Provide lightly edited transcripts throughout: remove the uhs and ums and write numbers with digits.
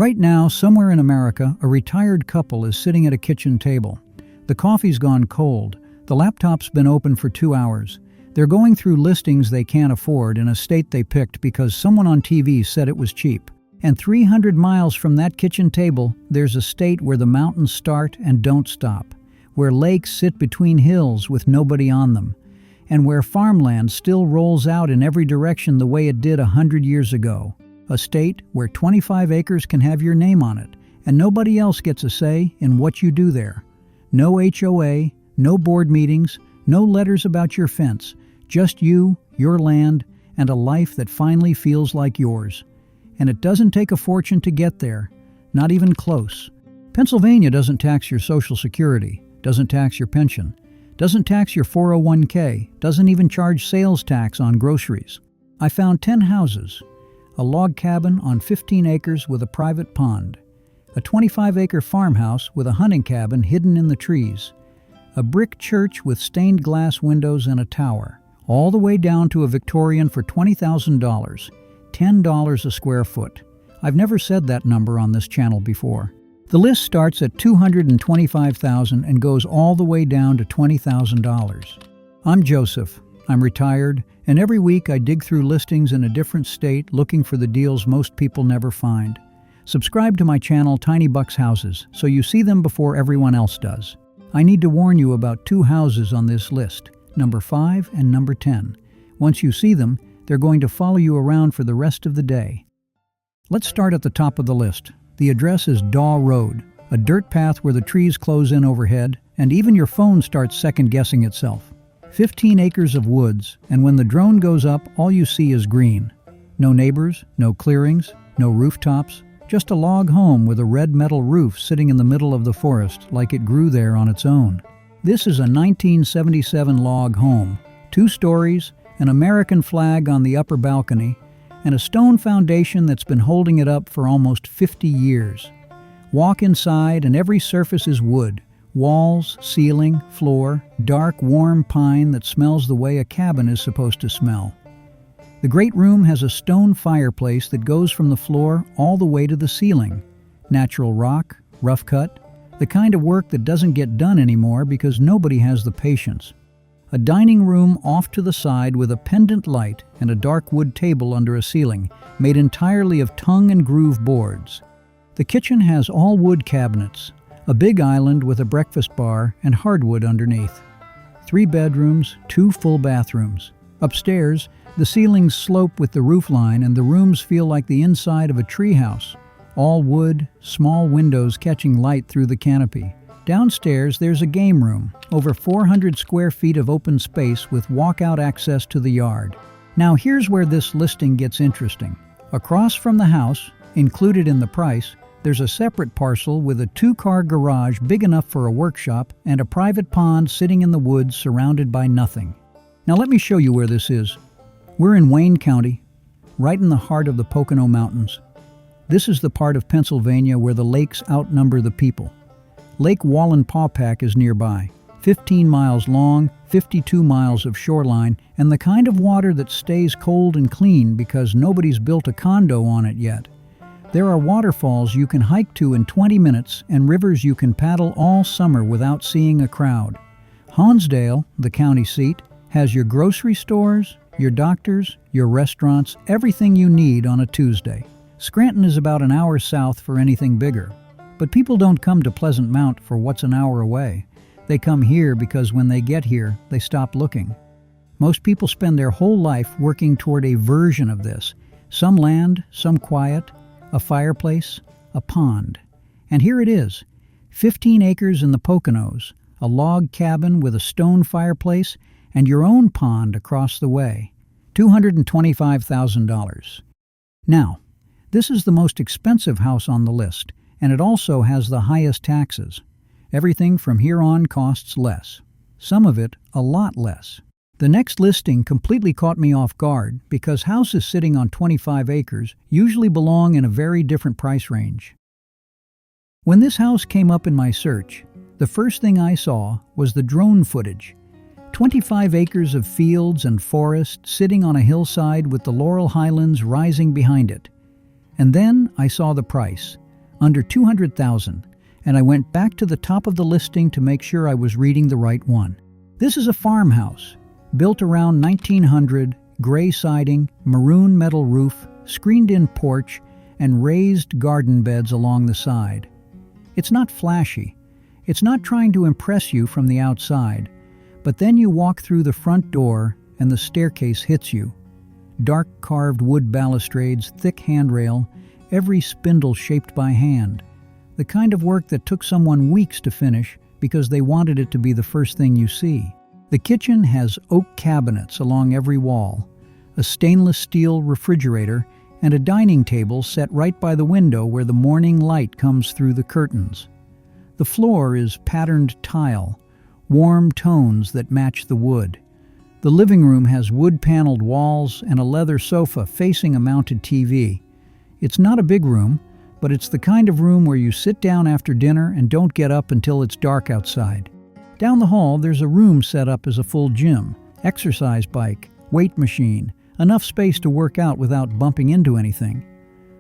Right now, somewhere in America, a retired couple is sitting at a kitchen table. The coffee's gone cold. The laptop's been open for 2 hours. They're going through listings they can't afford in a state they picked because someone on TV said it was cheap. And 300 miles from that kitchen table, there's a state where the mountains start and don't stop, where lakes sit between hills with nobody on them, and where farmland still rolls out in every direction the way it did 100 years ago. A state where 25 acres can have your name on it, and nobody else gets a say in what you do there. No HOA, no board meetings, no letters about your fence, just you, your land, and a life that finally feels like yours. And it doesn't take a fortune to get there, not even close. Pennsylvania doesn't tax your Social Security, doesn't tax your pension, doesn't tax your 401k, doesn't even charge sales tax on groceries. I found 10 houses, a log cabin on 15 acres with a private pond, a 25-acre farmhouse with a hunting cabin hidden in the trees, a brick church with stained glass windows and a tower, all the way down to a Victorian for $20,000, $10 a square foot. I've never said that number on this channel before. The list starts at $225,000 and goes all the way down to $20,000. I'm Joseph. I'm retired, and every week I dig through listings in a different state looking for the deals most people never find. Subscribe to my channel Tiny Bucks Houses so you see them before everyone else does. I need to warn you about 2 houses on this list, number 5 and number 10. Once you see them, they're going to follow you around for the rest of the day. Let's start at the top of the list. The address is Daw Road, a dirt path where the trees close in overhead, and even your phone starts second-guessing itself. 15 acres of woods, and when the drone goes up, all you see is green. No neighbors, no clearings, no rooftops, just a log home with a red metal roof sitting in the middle of the forest like it grew there on its own. This is a 1977 log home, 2 stories, an American flag on the upper balcony, and a stone foundation that's been holding it up for almost 50 years. Walk inside and every surface is wood. Walls, ceiling, floor, dark, warm pine that smells the way a cabin is supposed to smell. The great room has a stone fireplace that goes from the floor all the way to the ceiling. Natural rock, rough cut, the kind of work that doesn't get done anymore because nobody has the patience. A dining room off to the side with a pendant light and a dark wood table under a ceiling, made entirely of tongue and groove boards. The kitchen has all wood cabinets, a big island with a breakfast bar and hardwood underneath. 3 bedrooms, 2 full bathrooms. Upstairs, the ceilings slope with the roofline and the rooms feel like the inside of a treehouse. All wood, small windows catching light through the canopy. Downstairs, there's a game room, over 400 square feet of open space with walkout access to the yard. Now here's where this listing gets interesting. Across from the house, included in the price, there's a separate parcel with a 2-car garage big enough for a workshop and a private pond sitting in the woods surrounded by nothing. Now let me show you where this is. We're in Wayne County, right in the heart of the Pocono Mountains. This is the part of Pennsylvania where the lakes outnumber the people. Lake Wallenpaupack is nearby, 15 miles long, 52 miles of shoreline, and the kind of water that stays cold and clean because nobody's built a condo on it yet. There are waterfalls you can hike to in 20 minutes and rivers you can paddle all summer without seeing a crowd. Honesdale, the county seat, has your grocery stores, your doctors, your restaurants, everything you need on a Tuesday. Scranton is about an hour south for anything bigger. But people don't come to Pleasant Mount for what's an hour away. They come here because when they get here, they stop looking. Most people spend their whole life working toward a version of this. Some land, some quiet, a fireplace, a pond. And here it is, 15 acres in the Poconos, a log cabin with a stone fireplace, and your own pond across the way. $225,000. Now, this is the most expensive house on the list, and it also has the highest taxes. Everything from here on costs less. Some of it a lot less. The next listing completely caught me off guard because houses sitting on 25 acres usually belong in a very different price range. When this house came up in my search, the first thing I saw was the drone footage. 25 acres of fields and forest sitting on a hillside with the Laurel Highlands rising behind it. And then I saw the price, under 200,000, and I went back to the top of the listing to make sure I was reading the right one. This is a farmhouse, built around 1900, gray siding, maroon metal roof, screened-in porch, and raised garden beds along the side. It's not flashy. It's not trying to impress you from the outside, but then you walk through the front door and the staircase hits you. Dark carved wood balustrades, thick handrail, every spindle shaped by hand. The kind of work that took someone weeks to finish because they wanted it to be the first thing you see. The kitchen has oak cabinets along every wall, a stainless steel refrigerator, and a dining table set right by the window where the morning light comes through the curtains. The floor is patterned tile, warm tones that match the wood. The living room has wood-paneled walls and a leather sofa facing a mounted TV. It's not a big room, but it's the kind of room where you sit down after dinner and don't get up until it's dark outside. Down the hall, there's a room set up as a full gym, exercise bike, weight machine, enough space to work out without bumping into anything.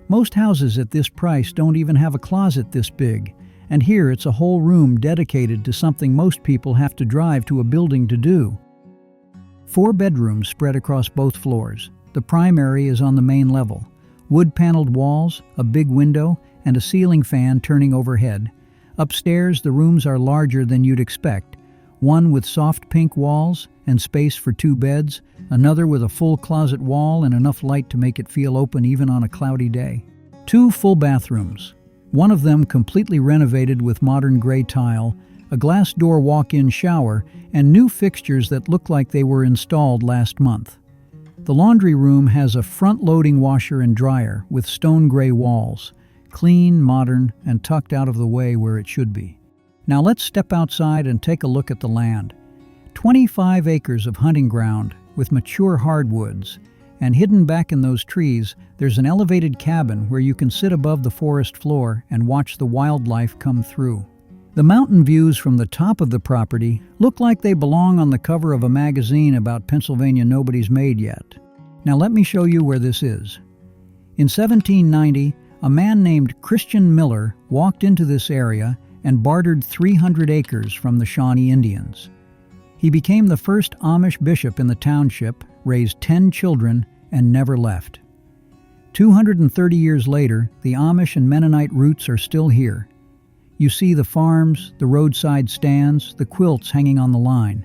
Most houses at this price don't even have a closet this big, and here it's a whole room dedicated to something most people have to drive to a building to do. 4 bedrooms spread across both floors. The primary is on the main level. Wood-paneled walls, a big window, and a ceiling fan turning overhead. Upstairs, the rooms are larger than you'd expect. One with soft pink walls and space for 2 beds, another with a full closet wall and enough light to make it feel open even on a cloudy day. 2 full bathrooms, one of them completely renovated with modern gray tile, a glass door walk-in shower, and new fixtures that look like they were installed last month. The laundry room has a front-loading washer and dryer with stone gray walls, clean, modern, and tucked out of the way where it should be. Now let's step outside and take a look at the land. 25 acres of hunting ground with mature hardwoods, and hidden back in those trees, there's an elevated cabin where you can sit above the forest floor and watch the wildlife come through. The mountain views from the top of the property look like they belong on the cover of a magazine about Pennsylvania nobody's made yet. Now let me show you where this is. In 1790, a man named Christian Miller walked into this area and bartered 300 acres from the Shawnee Indians. He became the first Amish bishop in the township, raised 10 children, and never left. 230 years later, the Amish and Mennonite roots are still here. You see the farms, the roadside stands, the quilts hanging on the line.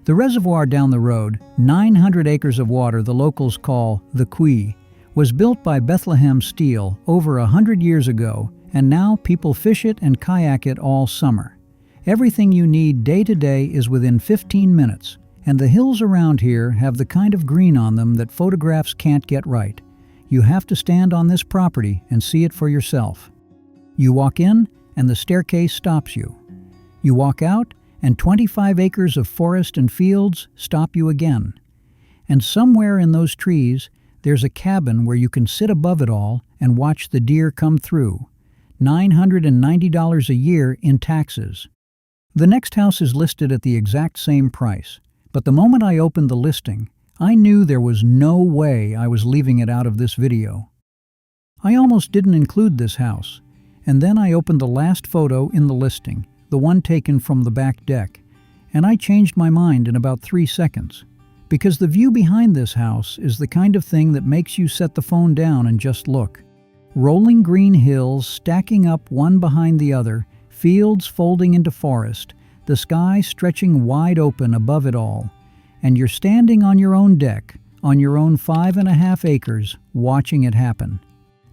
The reservoir down the road, 900 acres of water the locals call the Quay, was built by Bethlehem Steel over 100 years ago, and now people fish it and kayak it all summer. Everything you need day to day is within 15 minutes, and the hills around here have the kind of green on them that photographs can't get right. You have to stand on this property and see it for yourself. You walk in, and the staircase stops you. You walk out, and 25 acres of forest and fields stop you again. And somewhere in those trees, there's a cabin where you can sit above it all and watch the deer come through. $990 a year in taxes. The next house is listed at the exact same price, but the moment I opened the listing, I knew there was no way I was leaving it out of this video. I almost didn't include this house, and then I opened the last photo in the listing, the one taken from the back deck, and I changed my mind in about 3 seconds. Because the view behind this house is the kind of thing that makes you set the phone down and just look. Rolling green hills stacking up one behind the other, fields folding into forest, the sky stretching wide open above it all, and you're standing on your own deck, on your own 5.5 acres, watching it happen.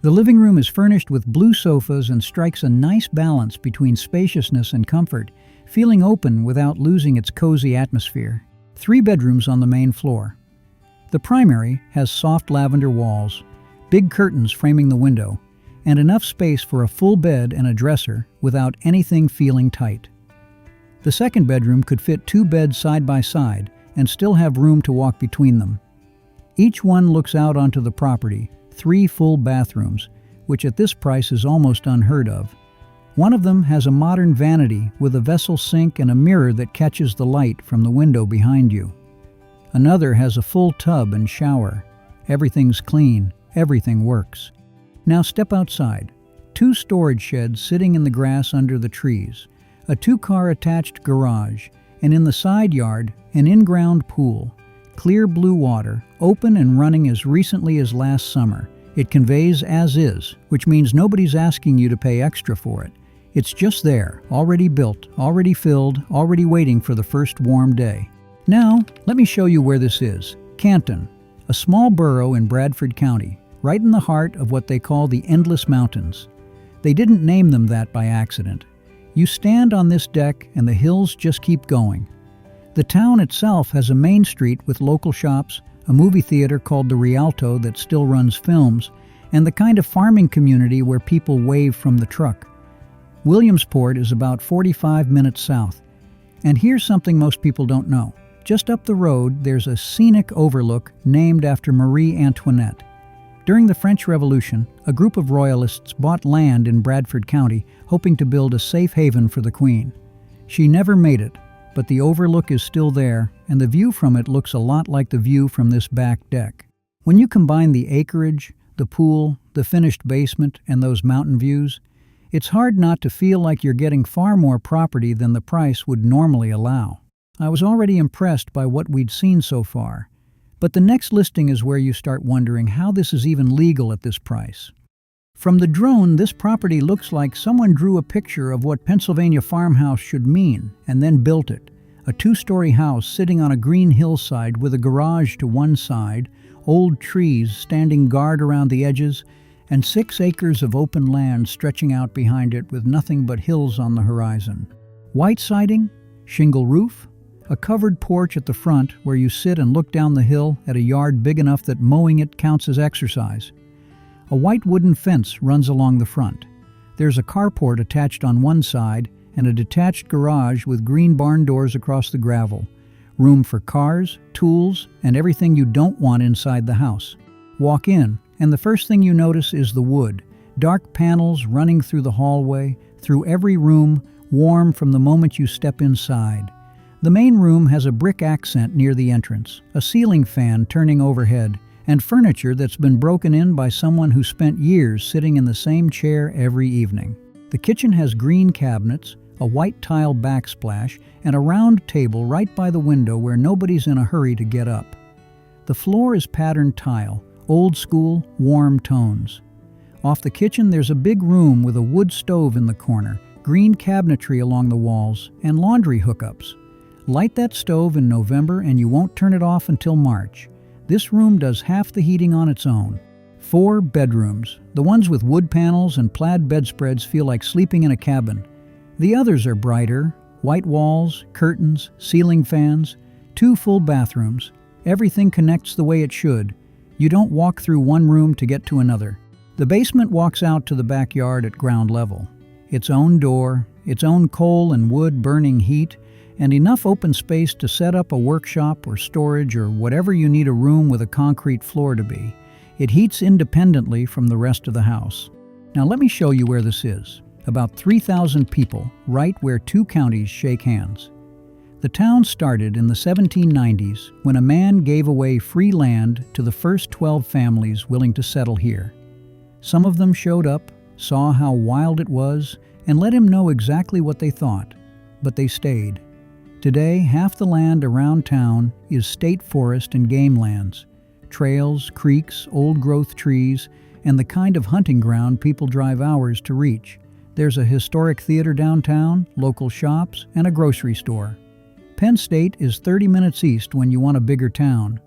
The living room is furnished with blue sofas and strikes a nice balance between spaciousness and comfort, feeling open without losing its cozy atmosphere. 3 bedrooms on the main floor. The primary has soft lavender walls, big curtains framing the window, and enough space for a full bed and a dresser without anything feeling tight. The second bedroom could fit 2 beds side by side and still have room to walk between them. Each one looks out onto the property, 3 full bathrooms, which at this price is almost unheard of. One of them has a modern vanity with a vessel sink and a mirror that catches the light from the window behind you. Another has a full tub and shower. Everything's clean, everything works. Now step outside. 2 storage sheds sitting in the grass under the trees, a 2-car attached garage, and in the side yard, an in-ground pool. Clear blue water, open and running as recently as last summer. It conveys as is, which means nobody's asking you to pay extra for it. It's just there, already built, already filled, already waiting for the first warm day. Now, let me show you where this is. Canton, a small borough in Bradford County, right in the heart of what they call the Endless Mountains. They didn't name them that by accident. You stand on this deck and the hills just keep going. The town itself has a main street with local shops, a movie theater called the Rialto that still runs films, and the kind of farming community where people wave from the truck. Williamsport is about 45 minutes south. And here's something most people don't know. Just up the road, there's a scenic overlook named after Marie Antoinette. During the French Revolution, a group of royalists bought land in Bradford County, hoping to build a safe haven for the Queen. She never made it, but the overlook is still there, and the view from it looks a lot like the view from this back deck. When you combine the acreage, the pool, the finished basement, and those mountain views, it's hard not to feel like you're getting far more property than the price would normally allow. I was already impressed by what we'd seen so far, but the next listing is where you start wondering how this is even legal at this price. From the drone, this property looks like someone drew a picture of what Pennsylvania farmhouse should mean and then built it. A 2-story house sitting on a green hillside with a garage to one side, old trees standing guard around the edges, and 6 acres of open land stretching out behind it with nothing but hills on the horizon. White siding, shingle roof, a covered porch at the front where you sit and look down the hill at a yard big enough that mowing it counts as exercise. A white wooden fence runs along the front. There's a carport attached on one side and a detached garage with green barn doors across the gravel. Room for cars, tools, and everything you don't want inside the house. Walk in, and the first thing you notice is the wood. Dark panels running through the hallway, through every room, warm from the moment you step inside. The main room has a brick accent near the entrance, a ceiling fan turning overhead, and furniture that's been broken in by someone who spent years sitting in the same chair every evening. The kitchen has green cabinets, a white tile backsplash, and a round table right by the window where nobody's in a hurry to get up. The floor is patterned tile, old school, warm tones. Off the kitchen there's a big room with a wood stove in the corner, green cabinetry along the walls, and laundry hookups. Light that stove in November and you won't turn it off until March. This room does half the heating on its own. 4 bedrooms. The ones with wood panels and plaid bedspreads feel like sleeping in a cabin. The others are brighter, white walls, curtains, ceiling fans, 2 full bathrooms. Everything connects the way it should. You don't walk through one room to get to another. The basement walks out to the backyard at ground level. Its own door, its own coal and wood burning heat, and enough open space to set up a workshop or storage or whatever you need a room with a concrete floor to be. It heats independently from the rest of the house. Now let me show you where this is. About 3,000 people, right where 2 counties shake hands. The town started in the 1790s when a man gave away free land to the first 12 families willing to settle here. Some of them showed up, saw how wild it was, and let him know exactly what they thought, but they stayed. Today, half the land around town is state forest and game lands, trails, creeks, old-growth trees, and the kind of hunting ground people drive hours to reach. There's a historic theater downtown, local shops, and a grocery store. Penn State is 30 minutes east when you want a bigger town,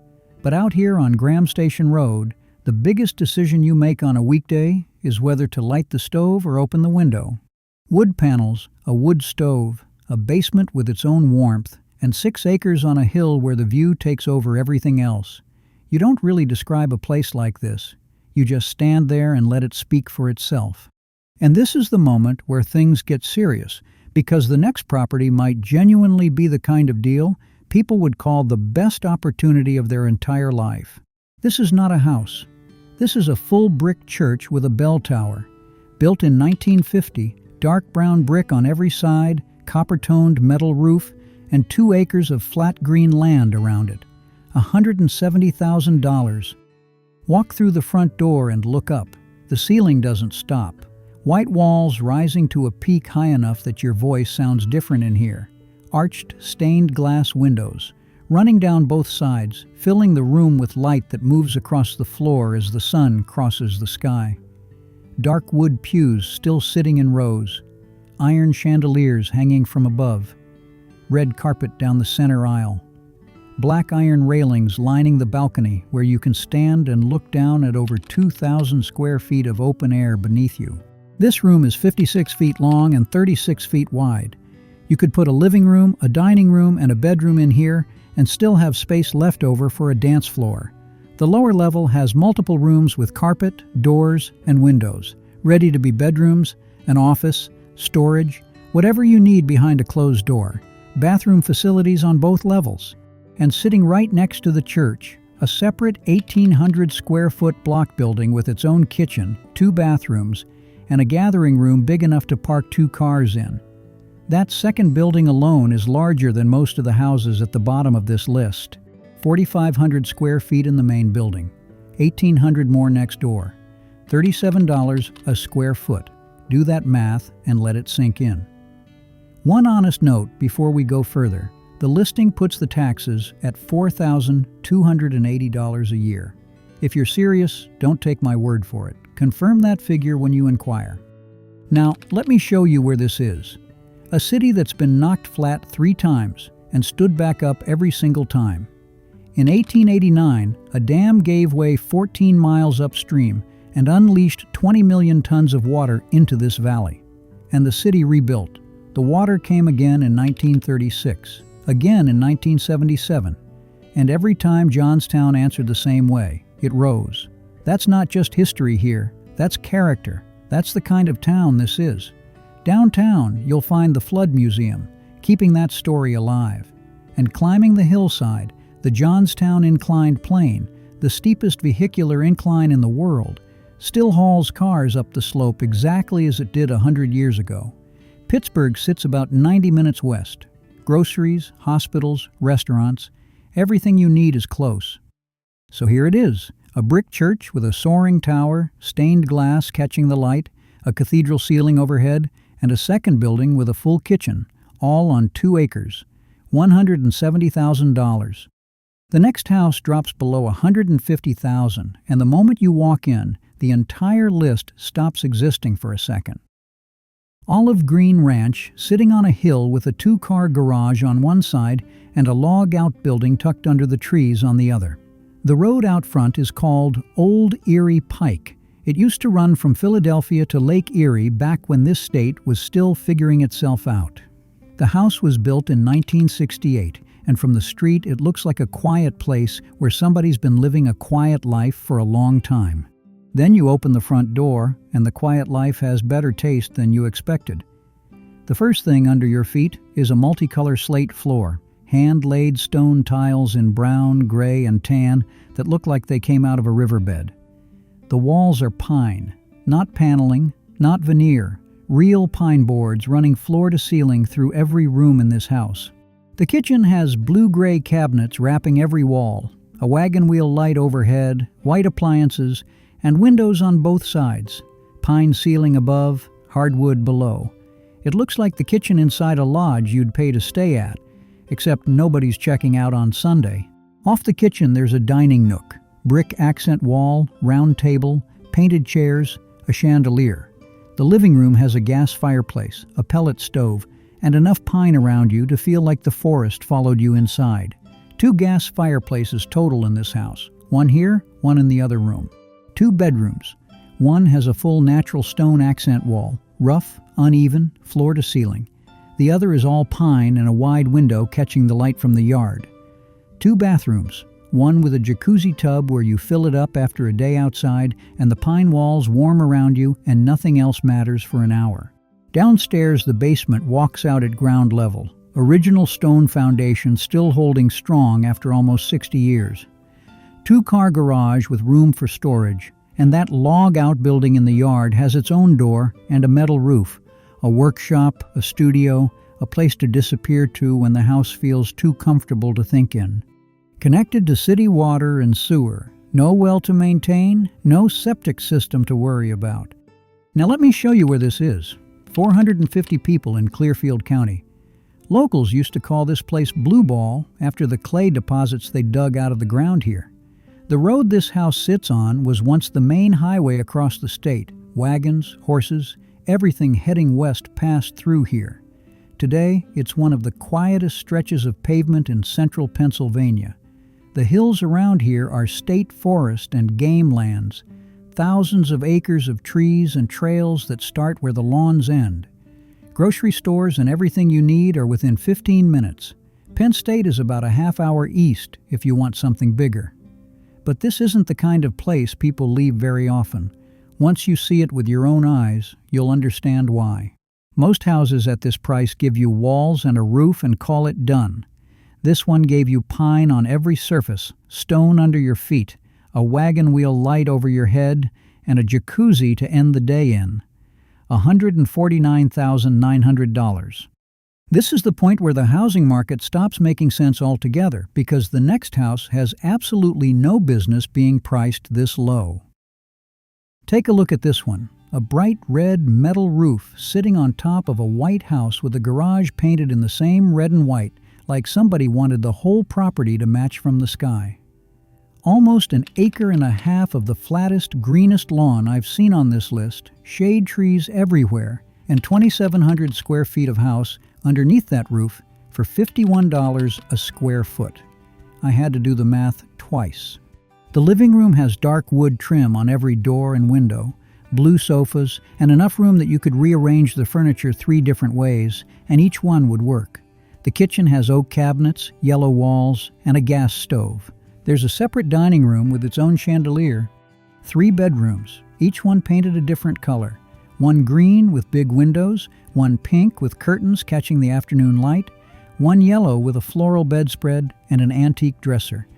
but out here on Graham Station Road, the biggest decision you make on a weekday is whether to light the stove or open the window. Wood panels, a wood stove, a basement with its own warmth, and 6 acres on a hill where the view takes over everything else. You don't really describe a place like this. You just stand there and let it speak for itself. And this is the moment where things get serious, because the next property might genuinely be the kind of deal people would call the best opportunity of their entire life. This is not a house. This is a full brick church with a bell tower. Built in 1950, dark brown brick on every side, copper-toned metal roof, and 2 acres of flat green land around it. $170,000. Walk through the front door and look up. The ceiling doesn't stop. White walls rising to a peak high enough that your voice sounds different in here. Arched, stained glass windows, running down both sides, filling the room with light that moves across the floor as the sun crosses the sky. Dark wood pews still sitting in rows, iron chandeliers hanging from above, red carpet down the center aisle, black iron railings lining the balcony where you can stand and look down at over 2,000 square feet of open air beneath you. This room is 56 feet long and 36 feet wide. You could put a living room, a dining room, and a bedroom in here and still have space left over for a dance floor. The lower level has multiple rooms with carpet, doors, and windows, ready to be bedrooms, an office, storage, whatever you need behind a closed door. Bathroom facilities on both levels. And sitting right next to the church, a separate 1,800 square foot block building with its own kitchen, 2 bathrooms, and a gathering room big enough to park 2 cars in. That second building alone is larger than most of the houses at the bottom of this list. 4,500 square feet in the main building, 1,800 more next door, $37 a square foot. Do that math and let it sink in. One honest note before we go further. The listing puts the taxes at $4,280 a year. If you're serious, don't take my word for it. Confirm that figure when you inquire. Now, let me show you where this is. A city that's been knocked flat 3 times and stood back up every single time. In 1889, a dam gave way 14 miles upstream and unleashed 20 million tons of water into this valley. And the city rebuilt. The water came again in 1936. Again in 1977, and every time Johnstown answered the same way, it rose. That's not just history here, that's character. That's the kind of town this is. Downtown, you'll find the Flood Museum, keeping that story alive. And climbing the hillside, the Johnstown Inclined Plane, the steepest vehicular incline in the world, still hauls cars up the slope exactly as it did 100 years ago. Pittsburgh sits about 90 minutes west. Groceries, hospitals, restaurants, everything you need is close. So here it is, a brick church with a soaring tower, stained glass catching the light, a cathedral ceiling overhead, and a second building with a full kitchen, all on 2 acres, $170,000. The next house drops below $150,000, and the moment you walk in, the entire list stops existing for a second. Olive Green Ranch, sitting on a hill with a 2-car garage on one side and a log outbuilding tucked under the trees on the other. The road out front is called Old Erie Pike. It used to run from Philadelphia to Lake Erie back when this state was still figuring itself out. The house was built in 1968, and from the street it looks like a quiet place where somebody's been living a quiet life for a long time. Then you open the front door, and the quiet life has better taste than you expected. The first thing under your feet is a multicolor slate floor, hand-laid stone tiles in brown, gray, and tan that look like they came out of a riverbed. The walls are pine, not paneling, not veneer, real pine boards running floor to ceiling through every room in this house. The kitchen has blue-gray cabinets wrapping every wall, a wagon wheel light overhead, white appliances, and windows on both sides, pine ceiling above, hardwood below. It looks like the kitchen inside a lodge you'd pay to stay at, except nobody's checking out on Sunday. Off the kitchen there's a dining nook, brick accent wall, round table, painted chairs, a chandelier. The living room has a gas fireplace, a pellet stove, and enough pine around you to feel like the forest followed you inside. 2 gas fireplaces total in this house, one here, one in the other room. 2 bedrooms. One has a full natural stone accent wall, rough, uneven, floor to ceiling. The other is all pine and a wide window catching the light from the yard. 2 bathrooms. One with a jacuzzi tub where you fill it up after a day outside and the pine walls warm around you and nothing else matters for an hour. Downstairs, the basement walks out at ground level. Original stone foundation still holding strong after almost 60 years. 2-car garage with room for storage, and that log outbuilding in the yard has its own door and a metal roof, a workshop, a studio, a place to disappear to when the house feels too comfortable to think in. Connected to city water and sewer, no well to maintain, no septic system to worry about. Now let me show you where this is. 450 people in Clearfield County. Locals used to call this place Blue Ball after the clay deposits they dug out of the ground here. The road this house sits on was once the main highway across the state. Wagons, horses, everything heading west passed through here. Today, it's one of the quietest stretches of pavement in central Pennsylvania. The hills around here are state forest and game lands, thousands of acres of trees and trails that start where the lawns end. Grocery stores and everything you need are within 15 minutes. Penn State is about a half hour east if you want something bigger. But this isn't the kind of place people leave very often. Once you see it with your own eyes, you'll understand why. Most houses at this price give you walls and a roof and call it done. This one gave you pine on every surface, stone under your feet, a wagon wheel light over your head, and a jacuzzi to end the day in. $149,900. This is the point where the housing market stops making sense altogether because the next house has absolutely no business being priced this low. Take a look at this one, a bright red metal roof sitting on top of a white house with a garage painted in the same red and white, like somebody wanted the whole property to match from the sky. Almost an acre and a half of the flattest, greenest lawn I've seen on this list, shade trees everywhere, and 2,700 square feet of house underneath that roof for $51 a square foot. I had to do the math twice. The living room has dark wood trim on every door and window, blue sofas, and enough room that you could rearrange the furniture 3 different ways, and each one would work. The kitchen has oak cabinets, yellow walls, and a gas stove. There's a separate dining room with its own chandelier. 3 bedrooms, each one painted a different color. One green with big windows, one pink with curtains catching the afternoon light, one yellow with a floral bedspread and an antique dresser.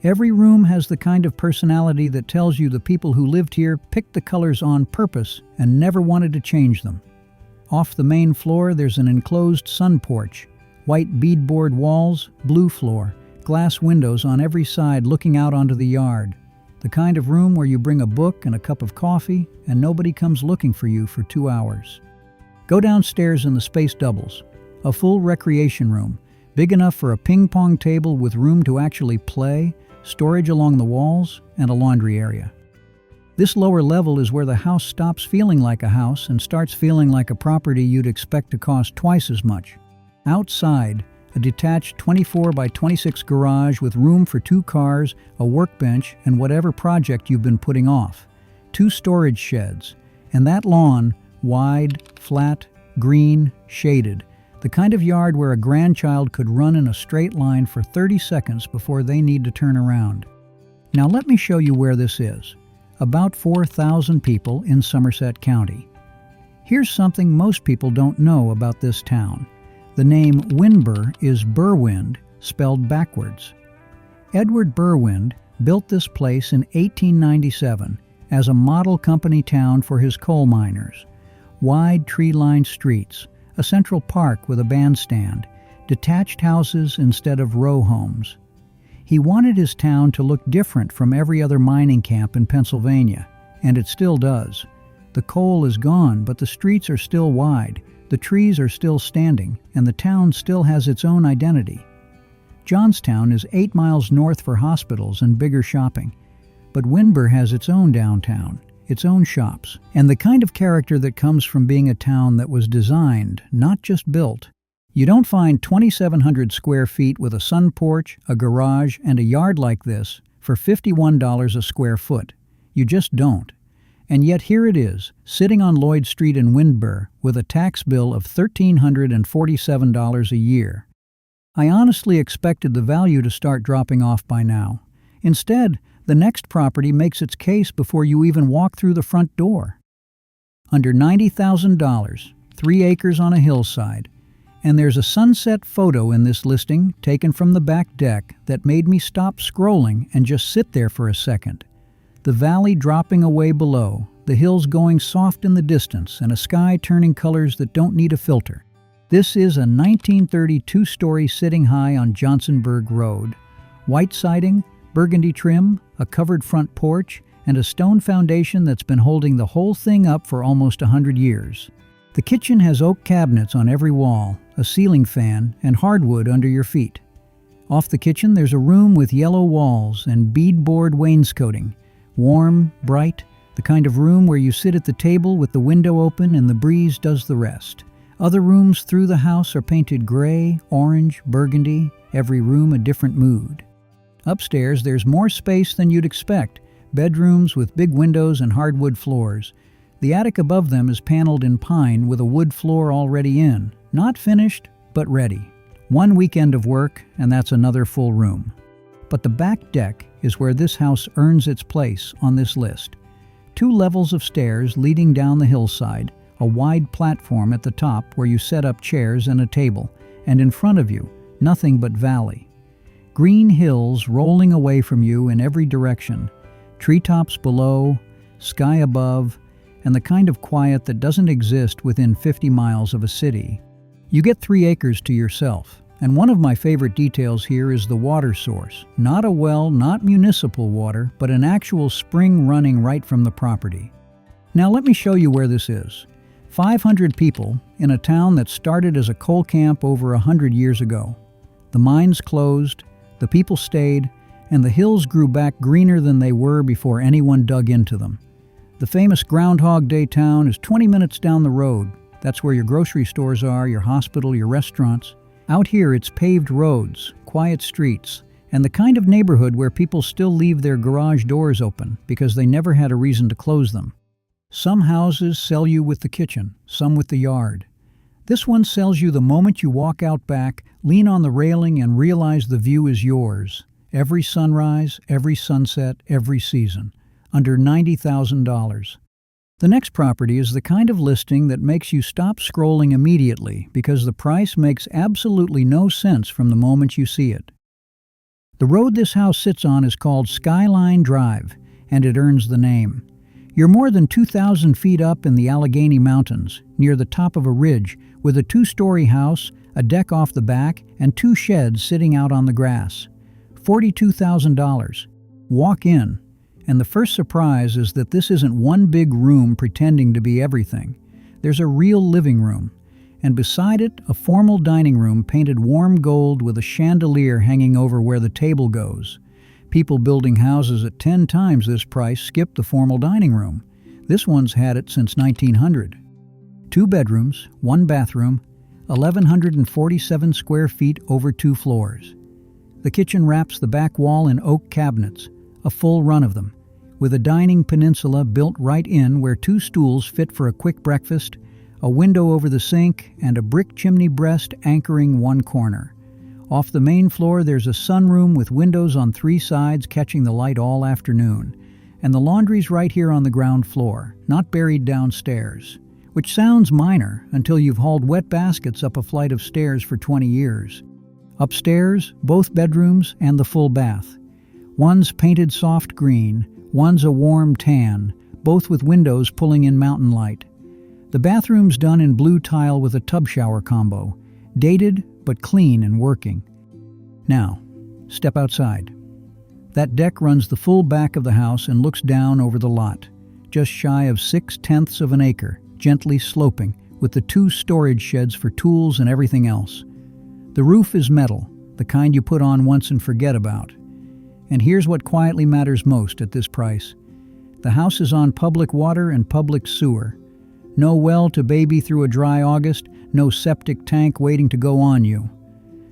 Every room has the kind of personality that tells you the people who lived here picked the colors on purpose and never wanted to change them. Off the main floor, there's an enclosed sun porch, white beadboard walls, blue floor, glass windows on every side looking out onto the yard. The kind of room where you bring a book and a cup of coffee and nobody comes looking for you for 2 hours. Go downstairs and the space doubles. A full recreation room, big enough for a ping pong table with room to actually play, storage along the walls, and a laundry area. This lower level is where the house stops feeling like a house and starts feeling like a property you'd expect to cost twice as much. Outside, a detached 24 by 26 garage with room for 2 cars, a workbench, and whatever project you've been putting off. 2 storage sheds. And that lawn, wide, flat, green, shaded. The kind of yard where a grandchild could run in a straight line for 30 seconds before they need to turn around. Now let me show you where this is. About 4,000 people in Somerset County. Here's something most people don't know about this town. The name Windber is Berwind, spelled backwards. Edward Berwind built this place in 1897 as a model company town for his coal miners. Wide tree-lined streets, a central park with a bandstand, detached houses instead of row homes. He wanted his town to look different from every other mining camp in Pennsylvania, and it still does. The coal is gone, but the streets are still wide. The trees are still standing, and the town still has its own identity. Johnstown is 8 miles north for hospitals and bigger shopping, but Windber has its own downtown, its own shops, and the kind of character that comes from being a town that was designed, not just built. You don't find 2,700 square feet with a sun porch, a garage, and a yard like this for $51 a square foot. You just don't. And yet here it is, sitting on Lloyd Street in Windber with a tax bill of $1,347 a year. I honestly expected the value to start dropping off by now. Instead, the next property makes its case before you even walk through the front door. Under $90,000, 3 acres on a hillside, and there's a sunset photo in this listing taken from the back deck that made me stop scrolling and just sit there for a second. The valley dropping away below, the hills going soft in the distance, and a sky turning colors that don't need a filter. This is a 1930 2-story sitting high on Johnsonburg Road. White siding, burgundy trim, a covered front porch, and a stone foundation that's been holding the whole thing up for almost 100 years. The kitchen has oak cabinets on every wall, a ceiling fan, and hardwood under your feet. Off the kitchen, there's a room with yellow walls and beadboard wainscoting. Warm, bright, the kind of room where you sit at the table with the window open and the breeze does the rest. Other rooms through the house are painted gray, orange, burgundy, every room a different mood. Upstairs, there's more space than you'd expect, bedrooms with big windows and hardwood floors. The attic above them is paneled in pine with a wood floor already in, not finished, but ready. One weekend of work, and that's another full room. But the back deck is where this house earns its place on this list. 2 levels of stairs leading down the hillside, a wide platform at the top where you set up chairs and a table, and in front of you, nothing but valley. Green hills rolling away from you in every direction, treetops below, sky above, and the kind of quiet that doesn't exist within 50 miles of a city. You get 3 acres to yourself, and one of my favorite details here is the water source. Not a well, not municipal water, but an actual spring running right from the property. Now let me show you where this is. 500 people in a town that started as a coal camp over 100 years ago. The mines closed, the people stayed, and the hills grew back greener than they were before anyone dug into them. The famous Groundhog Day town is 20 minutes down the road. That's where your grocery stores are, your hospital, your restaurants. Out here, it's paved roads, quiet streets, and the kind of neighborhood where people still leave their garage doors open because they never had a reason to close them. Some houses sell you with the kitchen, some with the yard. This one sells you the moment you walk out back, lean on the railing, and realize the view is yours. Every sunrise, every sunset, every season. Under $90,000. The next property is the kind of listing that makes you stop scrolling immediately because the price makes absolutely no sense from the moment you see it. The road this house sits on is called Skyline Drive, and it earns the name. You're more than 2,000 feet up in the Allegheny Mountains, near the top of a ridge, with a 2-story house, a deck off the back, and 2 sheds sitting out on the grass. $42,000. Walk in. And the first surprise is that this isn't one big room pretending to be everything. There's a real living room, and beside it, a formal dining room painted warm gold with a chandelier hanging over where the table goes. People building houses at 10 times this price skip the formal dining room. This one's had it since 1900. 2 bedrooms, 1 bathroom, 1,147 square feet over 2 floors. The kitchen wraps the back wall in oak cabinets, a full run of them, with a dining peninsula built right in where 2 stools fit for a quick breakfast, a window over the sink, and a brick chimney breast anchoring one corner. Off the main floor, there's a sunroom with windows on 3 sides catching the light all afternoon, and the laundry's right here on the ground floor, not buried downstairs, which sounds minor until you've hauled wet baskets up a flight of stairs for 20 years. Upstairs, both bedrooms and the full bath. One's painted soft green, one's a warm tan, both with windows pulling in mountain light. The bathroom's done in blue tile with a tub shower combo, dated but clean and working. Now, step outside. That deck runs the full back of the house and looks down over the lot, just shy of 6/10 of an acre, gently sloping, with the 2 storage sheds for tools and everything else. The roof is metal, the kind you put on once and forget about. And here's what quietly matters most at this price. The house is on public water and public sewer. No well to baby through a dry August, no septic tank waiting to go on you.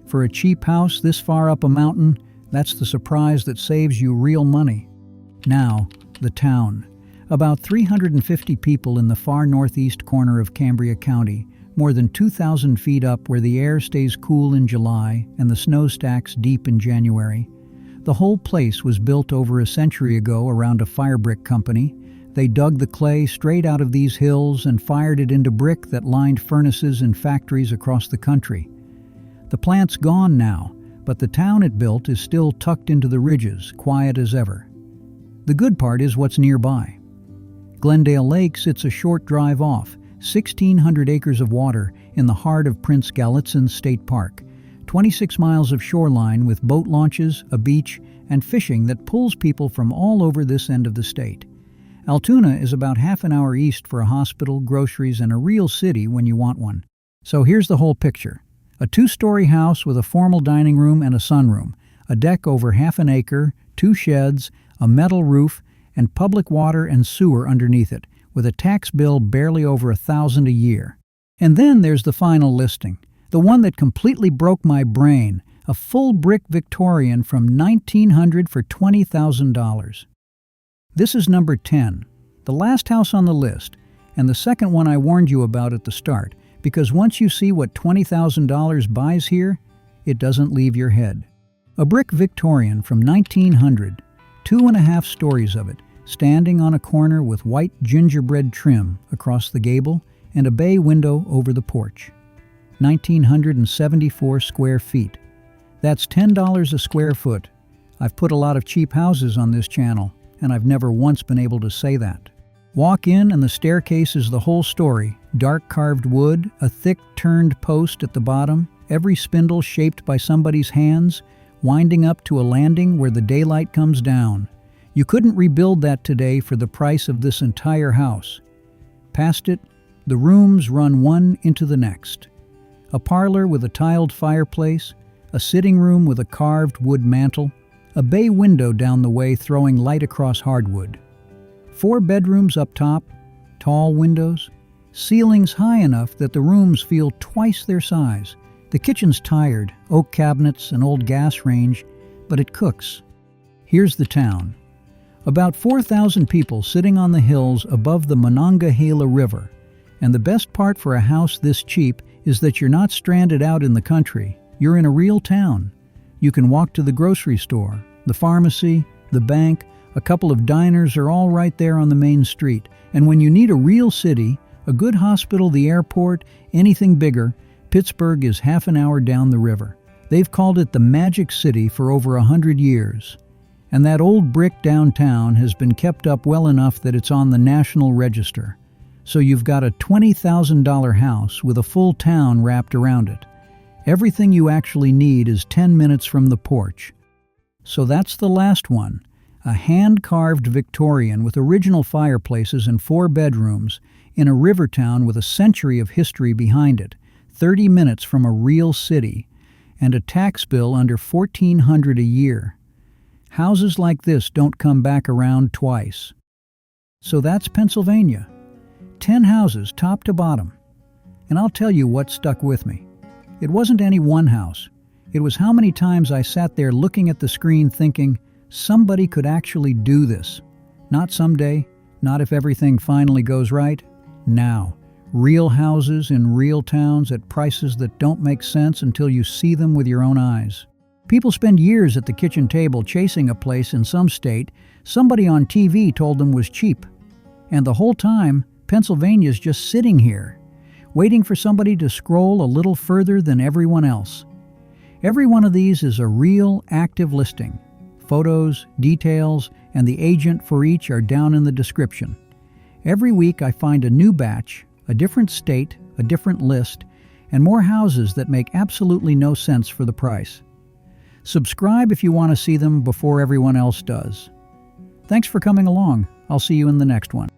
For a cheap house this far up a mountain, that's the surprise that saves you real money. Now, the town. About 350 people in the far northeast corner of Cambria County, more than 2,000 feet up where the air stays cool in July and the snow stacks deep in January. The whole place was built over a century ago around a fire brick company. They dug the clay straight out of these hills and fired it into brick that lined furnaces in factories across the country. The plant's gone now, but the town it built is still tucked into the ridges, quiet as ever. The good part is what's nearby. Glendale Lake sits a short drive off, 1,600 acres of water in the heart of Prince Gallitzin State Park. 26 miles of shoreline with boat launches, a beach, and fishing that pulls people from all over this end of the state. Altoona is about half an hour east for a hospital, groceries, and a real city when you want one. So here's the whole picture. A 2-story house with a formal dining room and a sunroom, a deck over half an acre, 2 sheds, a metal roof, and public water and sewer underneath it, with a tax bill barely over $1,000 a year. And then there's the final listing, the one that completely broke my brain, a full brick Victorian from 1900 for $20,000. This is number 10, the last house on the list, and the second one I warned you about at the start, because once you see what $20,000 buys here, it doesn't leave your head. A brick Victorian from 1900, 2.5 stories of it, standing on a corner with white gingerbread trim across the gable and a bay window over the porch. 1,974 square feet. That's $10 a square foot. I've put a lot of cheap houses on this channel, and I've never once been able to say that. Walk in and the staircase is the whole story. Dark carved wood, a thick turned post at the bottom, every spindle shaped by somebody's hands, winding up to a landing where the daylight comes down. You couldn't rebuild that today for the price of this entire house. Past it, the rooms run one into the next. A parlor with a tiled fireplace, a sitting room with a carved wood mantel, a bay window down the way throwing light across hardwood. 4 bedrooms up top, tall windows, ceilings high enough that the rooms feel twice their size. The kitchen's tired, oak cabinets, an old gas range, but it cooks. Here's the town. About 4,000 people sitting on the hills above the Monongahela River. And the best part for a house this cheap is that you're not stranded out in the country. You're in a real town. You can walk to the grocery store, the pharmacy, the bank. A couple of diners are all right there on the main street. And when you need a real city, a good hospital, the airport, anything bigger, Pittsburgh is half an hour down the river. They've called it the Magic City for over 100 years. And that old brick downtown has been kept up well enough that it's on the National Register. So you've got a $20,000 house with a full town wrapped around it. Everything you actually need is 10 minutes from the porch. So that's the last one. A hand-carved Victorian with original fireplaces and 4 bedrooms in a river town with a century of history behind it, 30 minutes from a real city, and a tax bill under $1,400 a year. Houses like this don't come back around twice. So that's Pennsylvania. 10 houses top to bottom. And I'll tell you what stuck with me. It wasn't any one house. It was how many times I sat there looking at the screen thinking, somebody could actually do this. Not someday, not if everything finally goes right. Now. Real houses in real towns at prices that don't make sense until you see them with your own eyes. People spend years at the kitchen table chasing a place in some state somebody on TV told them was cheap. And the whole time, Pennsylvania's just sitting here, waiting for somebody to scroll a little further than everyone else. Every one of these is a real, active listing. Photos, details, and the agent for each are down in the description. Every week I find a new batch, a different state, a different list, and more houses that make absolutely no sense for the price. Subscribe if you want to see them before everyone else does. Thanks for coming along. I'll see you in the next one.